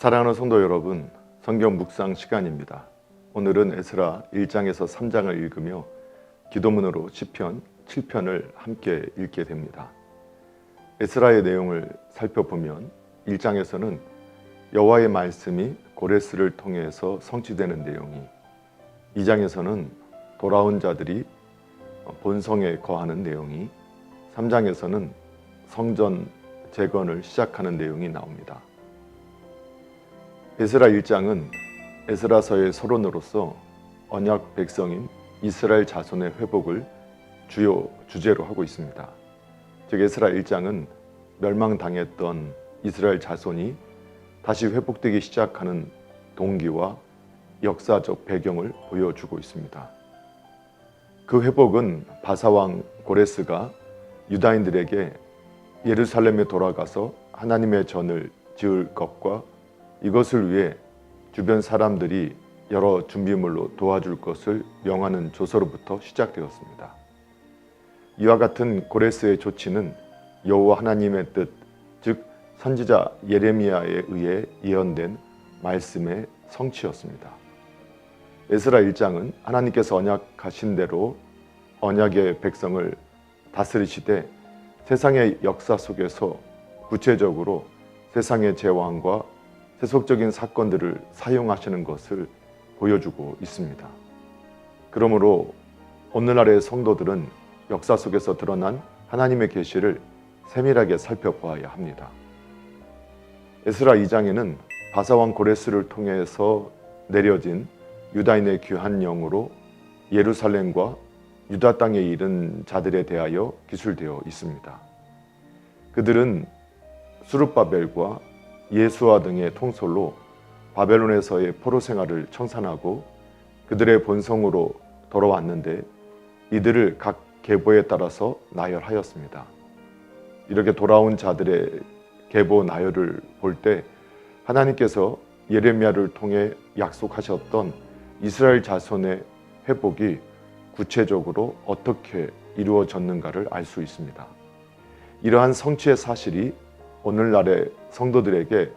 사랑하는 성도 여러분, 성경 묵상 시간입니다. 오늘은 에스라 1장에서 3장을 읽으며 기도문으로 시편 7편을 함께 읽게 됩니다. 에스라의 내용을 살펴보면 1장에서는 여호와의 말씀이 고레스를 통해서 성취되는 내용이, 2장에서는 돌아온 자들이 본성에 거하는 내용이, 3장에서는 성전 재건을 시작하는 내용이 나옵니다. 에스라 1장은 에스라서의 서론으로서 언약 백성인 이스라엘 자손의 회복을 주요 주제로 하고 있습니다. 즉 에스라 1장은 멸망당했던 이스라엘 자손이 다시 회복되기 시작하는 동기와 역사적 배경을 보여주고 있습니다. 그 회복은 바사왕 고레스가 유다인들에게 예루살렘에 돌아가서 하나님의 전을 지을 것과 이것을 위해 주변 사람들이 여러 준비물로 도와줄 것을 명하는 조서로부터 시작되었습니다. 이와 같은 고레스의 조치는 여호와 하나님의 뜻, 즉 선지자 예레미야에 의해 예언된 말씀의 성취였습니다. 에스라 1장은 하나님께서 언약하신 대로 언약의 백성을 다스리시되 세상의 역사 속에서 구체적으로 세상의 재앙과 세속적인 사건들을 사용하시는 것을 보여주고 있습니다. 그러므로 오늘날의 성도들은 역사 속에서 드러난 하나님의 계시를 세밀하게 살펴보아야 합니다. 에스라 2장에는 바사왕 고레스를 통해서 내려진 유다인의 귀한 영으로 예루살렘과 유다 땅에 이른 자들에 대하여 기술되어 있습니다. 그들은 스룹바벨과 예수아 등의 통솔로 바벨론에서의 포로 생활을 청산하고 그들의 본성으로 돌아왔는데 이들을 각 계보에 따라서 나열하였습니다. 이렇게 돌아온 자들의 계보 나열을 볼 때 하나님께서 예레미야를 통해 약속하셨던 이스라엘 자손의 회복이 구체적으로 어떻게 이루어졌는가를 알 수 있습니다. 이러한 성취의 사실이 오늘날의 성도들에게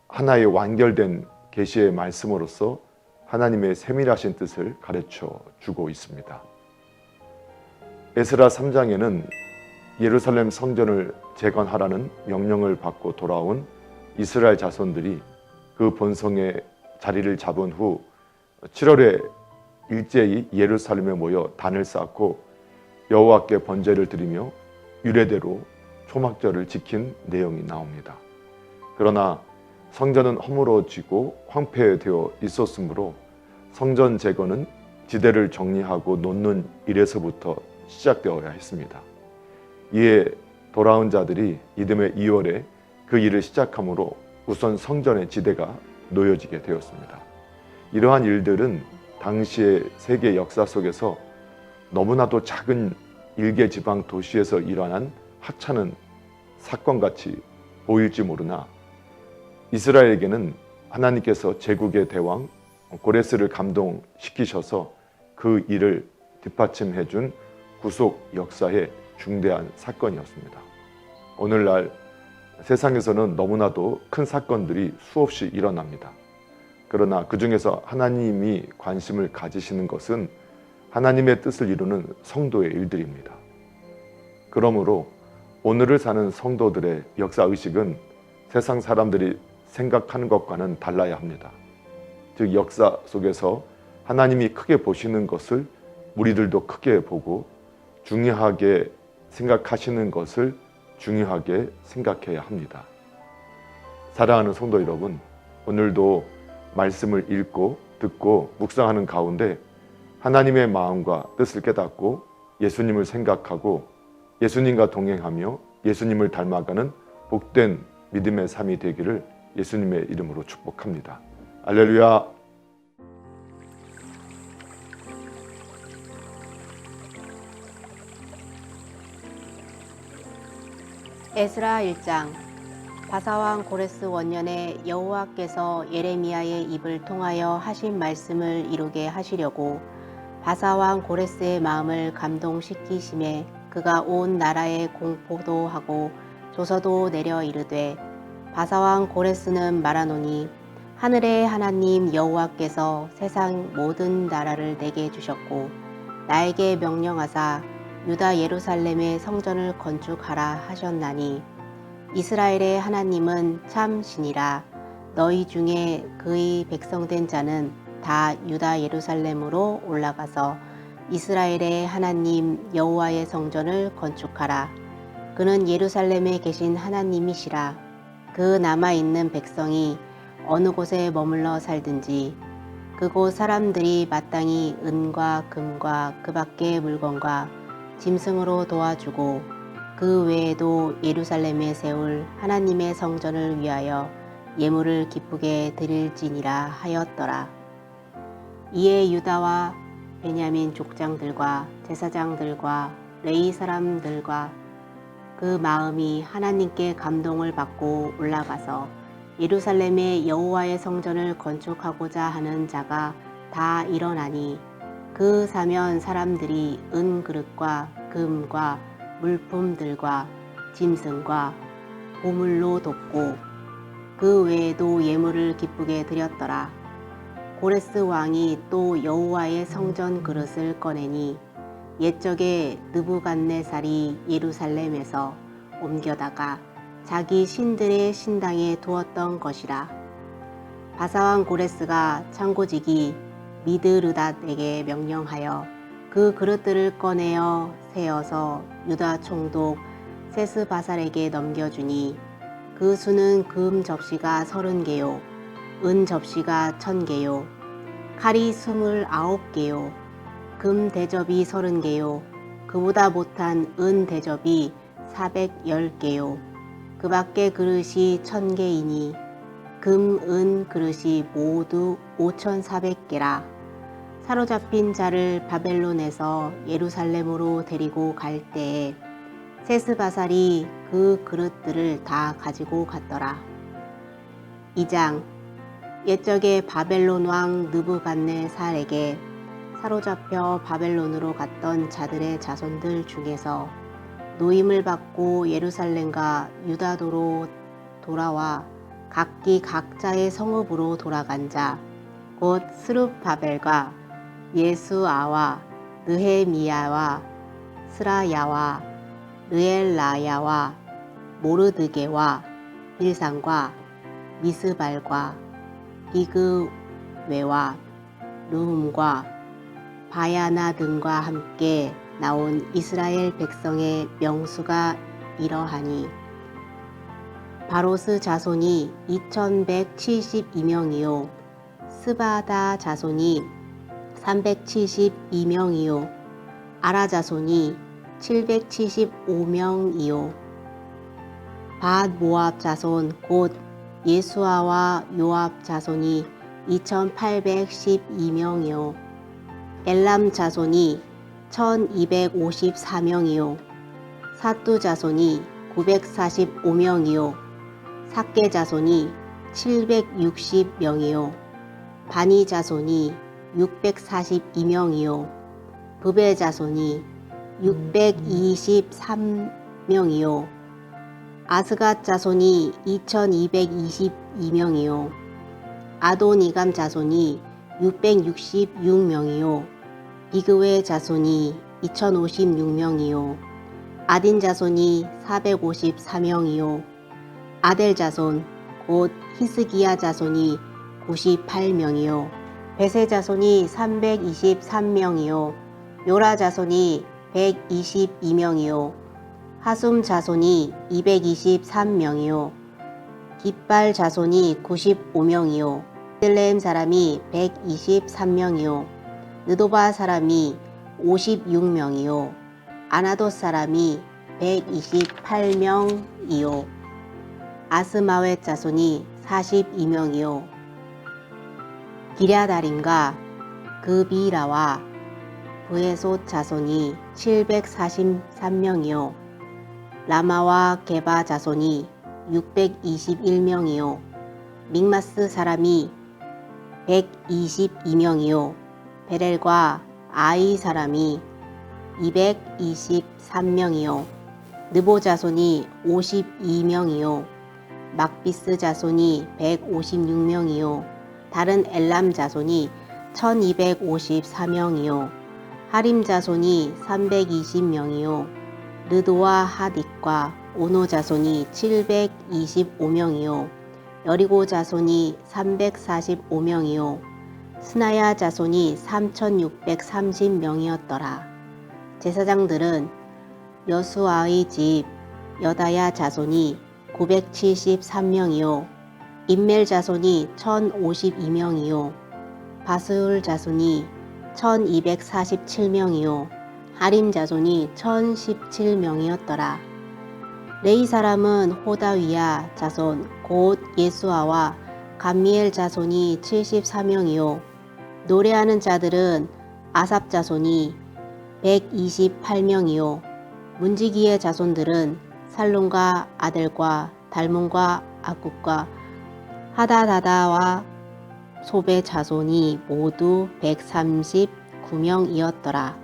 하나의 완결된 계시의 말씀으로서 하나님의 세밀하신 뜻을 가르쳐 주고 있습니다. 에스라 3장에는 예루살렘 성전을 재건하라는 명령을 받고 돌아온 이스라엘 자손들이 그 본성의 자리를 잡은 후 7월에 일제히 예루살렘에 모여 단을 쌓고 여호와께 번제를 드리며 유례대로 초막절을 지킨 내용이 나옵니다. 그러나 성전은 허물어지고 황폐되어 있었으므로 성전 재건은 지대를 정리하고 놓는 일에서부터 시작되어야 했습니다. 이에 돌아온 자들이 이듬해 2월에 그 일을 시작하므로 우선 성전의 지대가 놓여지게 되었습니다. 이러한 일들은 당시의 세계 역사 속에서 너무나도 작은 일개 지방 도시에서 일어난 하찮은 사건같이 보일지 모르나 이스라엘에게는 하나님께서 제국의 대왕 고레스를 감동시키셔서 그 일을 뒷받침해 준 구속 역사의 중대한 사건이었습니다. 오늘날 세상에서는 너무나도 큰 사건들이 수없이 일어납니다. 그러나 그 중에서 하나님이 관심을 가지시는 것은 하나님의 뜻을 이루는 성도의 일들입니다. 그러므로 오늘을 사는 성도들의 역사의식은 세상 사람들이 생각하는 것과는 달라야 합니다. 즉 역사 속에서 하나님이 크게 보시는 것을 우리들도 크게 보고 중요하게 생각하시는 것을 중요하게 생각해야 합니다. 사랑하는 성도 여러분, 오늘도 말씀을 읽고 듣고 묵상하는 가운데 하나님의 마음과 뜻을 깨닫고 예수님을 생각하고 예수님과 동행하며 예수님을 닮아가는 복된 믿음의 삶이 되기를 예수님의 이름으로 축복합니다. 할렐루야. 에스라 1장. 바사왕 고레스 원년에 여호와께서 예레미야의 입을 통하여 하신 말씀을 이루게 하시려고 바사왕 고레스의 마음을 감동시키심에 그가 온 나라에 공포도 하고 조서도 내려 이르되 바사왕 고레스는 말하노니 하늘의 하나님 여호와께서 세상 모든 나라를 내게 주셨고 나에게 명령하사 유다 예루살렘의 성전을 건축하라 하셨나니 이스라엘의 하나님은 참 신이라. 너희 중에 그의 백성된 자는 다 유다 예루살렘으로 올라가서 이스라엘의 하나님 여호와의 성전을 건축하라. 그는 예루살렘에 계신 하나님이시라. 그 남아있는 백성이 어느 곳에 머물러 살든지 그곳 사람들이 마땅히 은과 금과 그 밖의 물건과 짐승으로 도와주고 그 외에도 예루살렘에 세울 하나님의 성전을 위하여 예물을 기쁘게 드릴지니라 하였더라. 이에 유다와 베냐민 족장들과 제사장들과 레위 사람들과 그 마음이 하나님께 감동을 받고 올라가서 예루살렘에 여호와의 성전을 건축하고자 하는 자가 다 일어나니 그 사면 사람들이 은 그릇과 금과 물품들과 짐승과 보물로 돕고 그 외에도 예물을 기쁘게 드렸더라. 고레스 왕이 또 여호와의 성전 그릇을 꺼내니 옛적에 느부갓네살이 예루살렘에서 옮겨다가 자기 신들의 신당에 두었던 것이라. 바사왕 고레스가 창고지기 미드르닷에게 명령하여 그 그릇들을 꺼내어 세어서 유다 총독 세스바살에게 넘겨주니 그 수는 금 접시가 30개요 은 접시가 1000개요 칼이 29개요 금 대접이 30개요 그보다 못한 은 대접이 410개요 그 밖의 그릇이 1000개이니 금, 은 그릇이 모두 5400개라. 사로잡힌 자를 바벨론에서 예루살렘으로 데리고 갈 때에 세스바살이 그 그릇들을 다 가지고 갔더라. 2장. 옛적에 바벨론 왕 느부갓네살에게 사로잡혀 바벨론으로 갔던 자들의 자손들 중에서 노임을 받고 예루살렘과 유다도로 돌아와 각기 각자의 성읍으로 돌아간 자, 곧 스룹바벨과 예수아와 느헤미야와 스라야와 르엘라야와 모르드게와 빌산과 미스발과 비그웨와 르훔과 바야나 등과 함께 나온 이스라엘 백성의 명수가 이러하니 바로스 자손이 2172명이요 스바다 자손이 372명이요 아라 자손이 775명이요 밧 모압 자손 곧 예수아와 요압 자손이 2812명이요 엘람 자손이 1254명이요 사뚜 자손이 945명이요 삭게 자손이 760명이요 바니 자손이 642명이요 브베 자손이 623명이요 아스갓 자손이 2222명이요 아도니감 자손이 666명이요 비그웨 자손이 2056명이요 아딘 자손이 454명이요 아델 자손 곧 히스기야 자손이 98명이요 베세 자손이 323명이요 요라 자손이 122명이요 하숨 자손이 223명이요 깃발 자손이 95명이요 베들레헴 사람이 123명이요 느도바 사람이 56명이요 아나돗 사람이 128명이요 아스마웻 자손이 42명이요 기랴다림과 그비라와 브에솥 자손이 743명이요 라마와 게바 자손이 621명이요 믹마스 사람이 122명이요 베렐과 아이 사람이 223명이요 느보 자손이 52명이요 막비스 자손이 156명이요 다른 엘람 자손이 1254명이요 하림 자손이 320명이요 르도와 하딕과 오노 자손이 725명이요 여리고 자손이 345명이요 스나야 자손이 3630명이었더라. 제사장들은 여수아의 집 여다야 자손이 973명이요 임멜 자손이 1052명이요 바스울 자손이 1247명이요 하림 자손이 1017명이었더라. 레이 사람은 호다위야 자손 곧 예수아와 감미엘 자손이 74명이요 노래하는 자들은 아삽 자손이 128명이요 문지기의 자손들은 살론과 아델과 달몬과 아굽과 하다다다와 소베 자손이 모두 139명이었더라.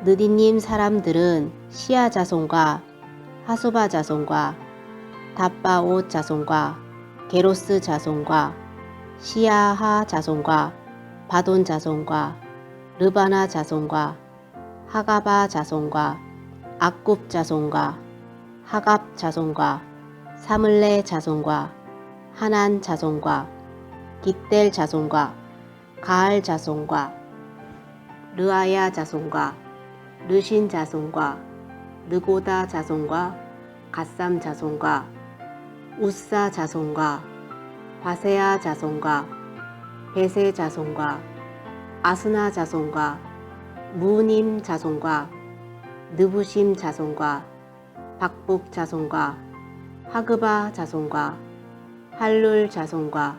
느디님 사람들은 시아 자손과 하수바 자손과 답바옷 자손과 게로스 자손과 시아하 자손과 바돈 자손과 르바나 자손과 하가바 자손과 악굽 자손과 하갑 자손과 사물레 자손과 하난 자손과 깃델 자손과 가알 자손과 르아야 자손과 르신 자손과 느고다 자손과 갓삼 자손과 우사 자손과 바세아 자손과 베세 자손과 아스나 자손과 무님 자손과 느부심 자손과 박북 자손과 하그바 자손과 할룰 자손과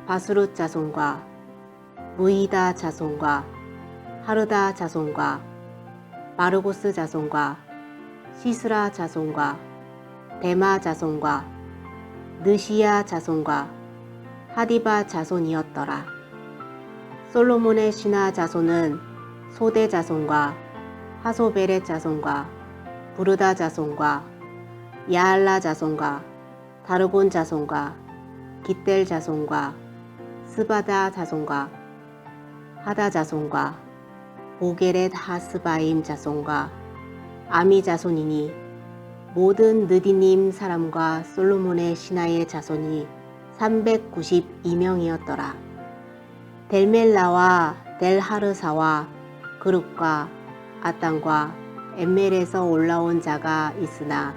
바스룻 자손과 무이다 자손과 하르다 자손과 마르고스 자손과 시스라 자손과 데마 자손과 느시야 자손과 하디바 자손이었더라. 솔로몬의 신하 자손은 소대 자손과 하소베렛 자손과 부르다 자손과 야알라 자손과 다르곤 자손과 깃델 자손과 스바다 자손과 하다 자손과 보게렛 하스바임 자손과 아미 자손이니 모든 느디님 사람과 솔로몬의 신하의 자손이 392명이었더라. 델멜라와 델하르사와 그룹과 아땅과 엠멜에서 올라온 자가 있으나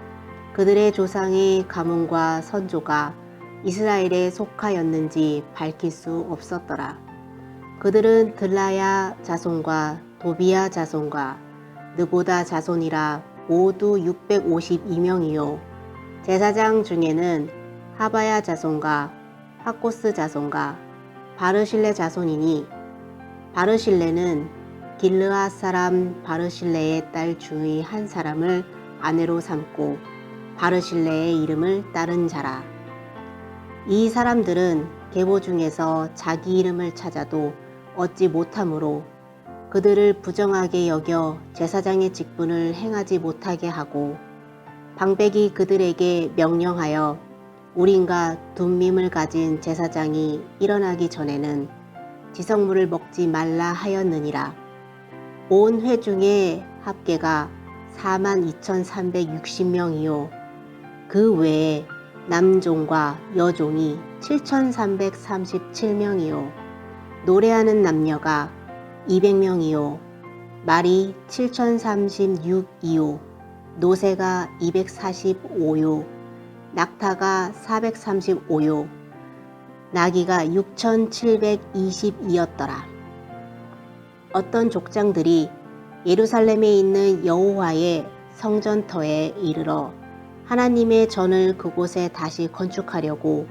그들의 조상의 가문과 선조가 이스라엘에 속하였는지 밝힐 수 없었더라. 그들은 들라야 자손과 도비야 자손과 느고다 자손이라 모두 652명이요 제사장 중에는 하바야 자손과 하코스 자손과 바르실레 자손이니 바르실레는 길르앗 사람 바르실레의 딸 중의 한 사람을 아내로 삼고 바르실레의 이름을 따른 자라. 이 사람들은 계보 중에서 자기 이름을 찾아도 얻지 못하므로 그들을 부정하게 여겨 제사장의 직분을 행하지 못하게 하고 방백이 그들에게 명령하여 우린과 둠밈을 가진 제사장이 일어나기 전에는 지성물을 먹지 말라 하였느니라. 온 회중의 합계가 42,360명이요 그 외에 남종과 여종이 7,337명이요 노래하는 남녀가 200명이요 말이 7,036이요 노새가 245요 낙타가 435요 나귀가 6,720이었더라. 어떤 족장들이 예루살렘에 있는 여호와의 성전터에 이르러 하나님의 전을 그곳에 다시 건축하려고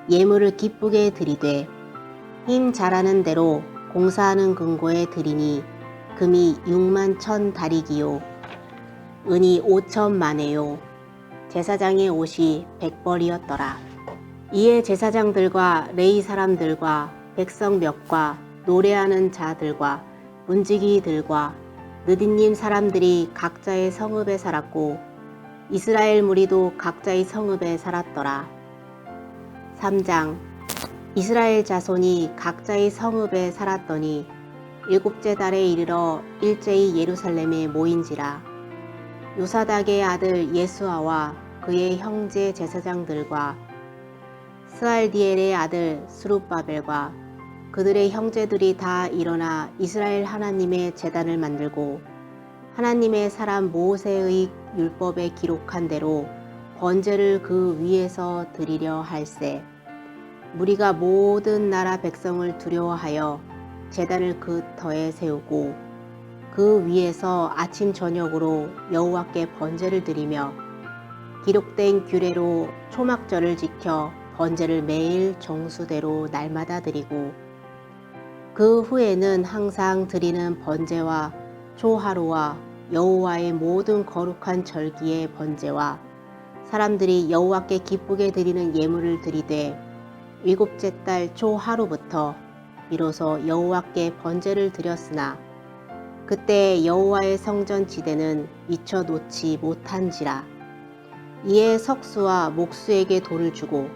예물을 기쁘게 드리되 힘 잘하는 대로 공사하는 금고에 드리니 금이 6만 1,000 다리기요 은이 5천 마네요 제사장의 옷이 100벌이었더라. 이에 제사장들과 레위 사람들과 백성 몇과 노래하는 자들과 문지기들과 느디님 사람들이 각자의 성읍에 살았고 이스라엘 무리도 각자의 성읍에 살았더라. 3장. 이스라엘 자손이 각자의 성읍에 살았더니 일곱째 달에 이르러 일제히 예루살렘에 모인지라. 요사닥의 아들 예수아와 그의 형제 제사장들과 스알디엘의 아들 스룹바벨과 그들의 형제들이 다 일어나 이스라엘 하나님의 제단을 만들고 하나님의 사람 모세의 율법에 기록한 대로 번제를 그 위에서 드리려 할세. 무리가 모든 나라 백성을 두려워하여 제단을 그 터에 세우고 그 위에서 아침 저녁으로 여호와께 번제를 드리며 기록된 규례로 초막절을 지켜 번제를 매일 정수대로 날마다 드리고 그 후에는 항상 드리는 번제와 초하루와 여호와의 모든 거룩한 절기의 번제와 사람들이 여호와께 기쁘게 드리는 예물을 드리되 일곱째 달 초하루부터 비로소 여호와께 번제를 드렸으나 그때 여호와의 성전 지대는 미쳐 놓지 못한지라. 이에 석수와 목수에게 돌을 주고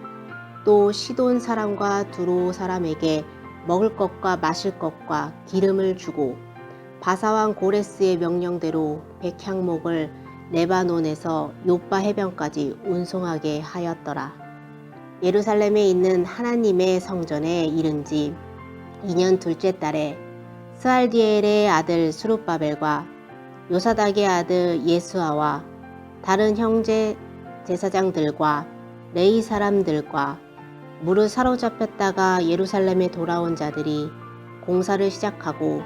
또 시돈 사람과 두로 사람에게 먹을 것과 마실 것과 기름을 주고 바사왕 고레스의 명령대로 백향목을 레바논에서 요빠 해변까지 운송하게 하였더라. 예루살렘에 있는 하나님의 성전에 이른지 2년 둘째 달에 스알디엘의 아들 스룹바벨과 요사닥의 아들 예수아와 다른 형제 제사장들과 레위 사람들과 무릇 사로잡혔다가 예루살렘에 돌아온 자들이 공사를 시작하고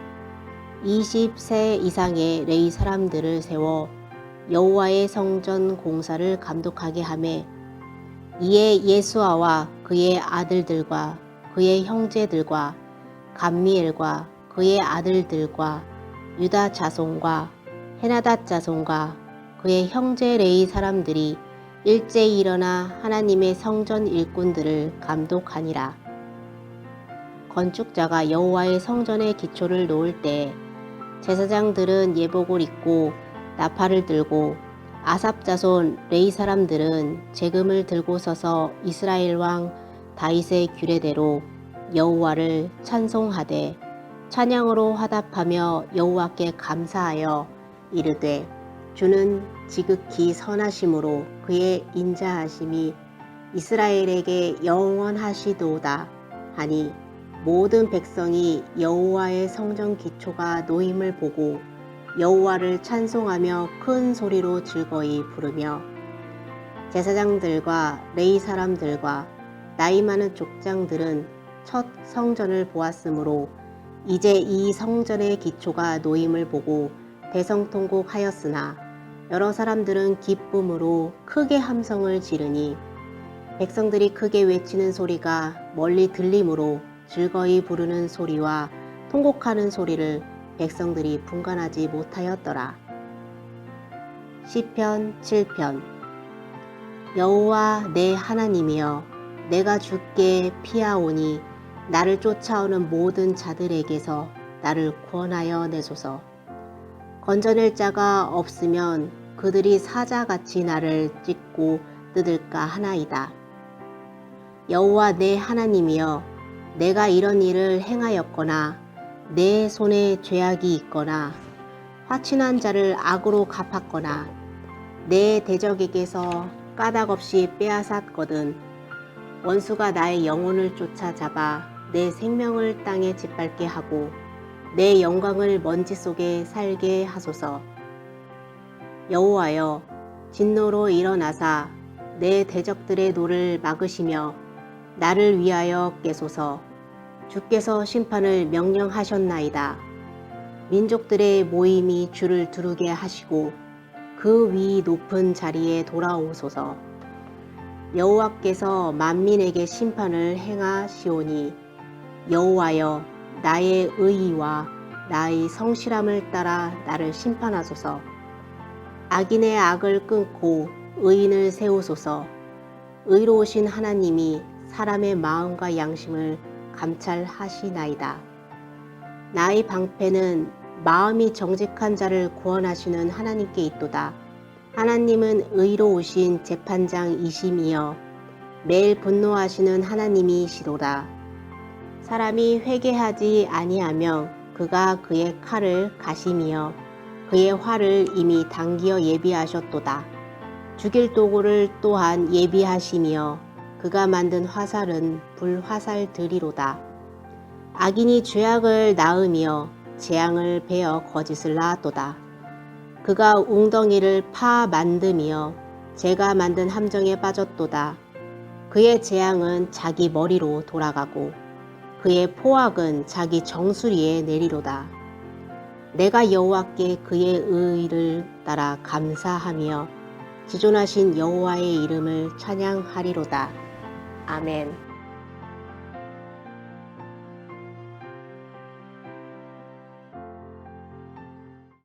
20세 이상의 레위 사람들을 세워 여호와의 성전 공사를 감독하게 하매 이에 예수아와 그의 아들들과 그의 형제들과 감미엘과 그의 아들들과 유다 자손과 헤나닷 자손과 그의 형제 레위 사람들이 일제히 일어나 하나님의 성전 일꾼들을 감독하니라. 건축자가 여호와의 성전의 기초를 놓을 때 제사장들은 예복을 입고 나팔을 들고 아삽 자손 레위 사람들은 재금을 들고 서서 이스라엘 왕 다윗의 규례대로 여호와를 찬송하되 찬양으로 화답하며 여호와께 감사하여 이르되 주는 지극히 선하심으로 그의 인자하심이 이스라엘에게 영원하시도다 하니 모든 백성이 여호와의 성전 기초가 놓임을 보고 여호와를 찬송하며 큰 소리로 즐거이 부르며 제사장들과 레위 사람들과 나이 많은 족장들은 첫 성전을 보았으므로 이제 이 성전의 기초가 놓임을 보고 대성통곡하였으나 여러 사람들은 기쁨으로 크게 함성을 지르니 백성들이 크게 외치는 소리가 멀리 들리므로 즐거이 부르는 소리와 통곡하는 소리를 백성들이 분간하지 못하였더라. 시편 7편. 여호와 내 하나님이여 내가 주께 피하오니 나를 쫓아오는 모든 자들에게서 나를 구원하여 내소서. 건져낼 자가 없으면 그들이 사자같이 나를 찢고 뜯을까 하나이다. 여호와 내 하나님이여 내가 이런 일을 행하였거나 내 손에 죄악이 있거나 화친한 자를 악으로 갚았거나 내 대적에게서 까닭없이 빼앗았거든 원수가 나의 영혼을 쫓아잡아 내 생명을 땅에 짓밟게 하고 내 영광을 먼지 속에 살게 하소서. 여호와여 진노로 일어나사 내 대적들의 노를 막으시며 나를 위하여 깨소서. 주께서 심판을 명령하셨나이다. 민족들의 모임이 주를 두르게 하시고 그 위 높은 자리에 돌아오소서. 여호와께서 만민에게 심판을 행하시오니 여호와여 나의 의의와 나의 성실함을 따라 나를 심판하소서. 악인의 악을 끊고 의인을 세우소서. 의로우신 하나님이 사람의 마음과 양심을 감찰하시나이다. 나의 방패는 마음이 정직한 자를 구원하시는 하나님께 있도다. 하나님은 의로우신 재판장이심이여 매일 분노하시는 하나님이시로다. 사람이 회개하지 아니하면 그가 그의 칼을 가심이여 그의 활을 이미 당기어 예비하셨도다. 죽일 도구를 또한 예비하심이여 그가 만든 화살은 불화살들이로다. 악인이 죄악을 낳으며 재앙을 베어 거짓을 낳았도다. 그가 웅덩이를 파 만듦이여 재가 만든 함정에 빠졌도다. 그의 재앙은 자기 머리로 돌아가고 그의 포악은 자기 정수리에 내리로다. 내가 여호와께 그의 의를 따라 감사하며 지존하신 여호와의 이름을 찬양하리로다. 아멘.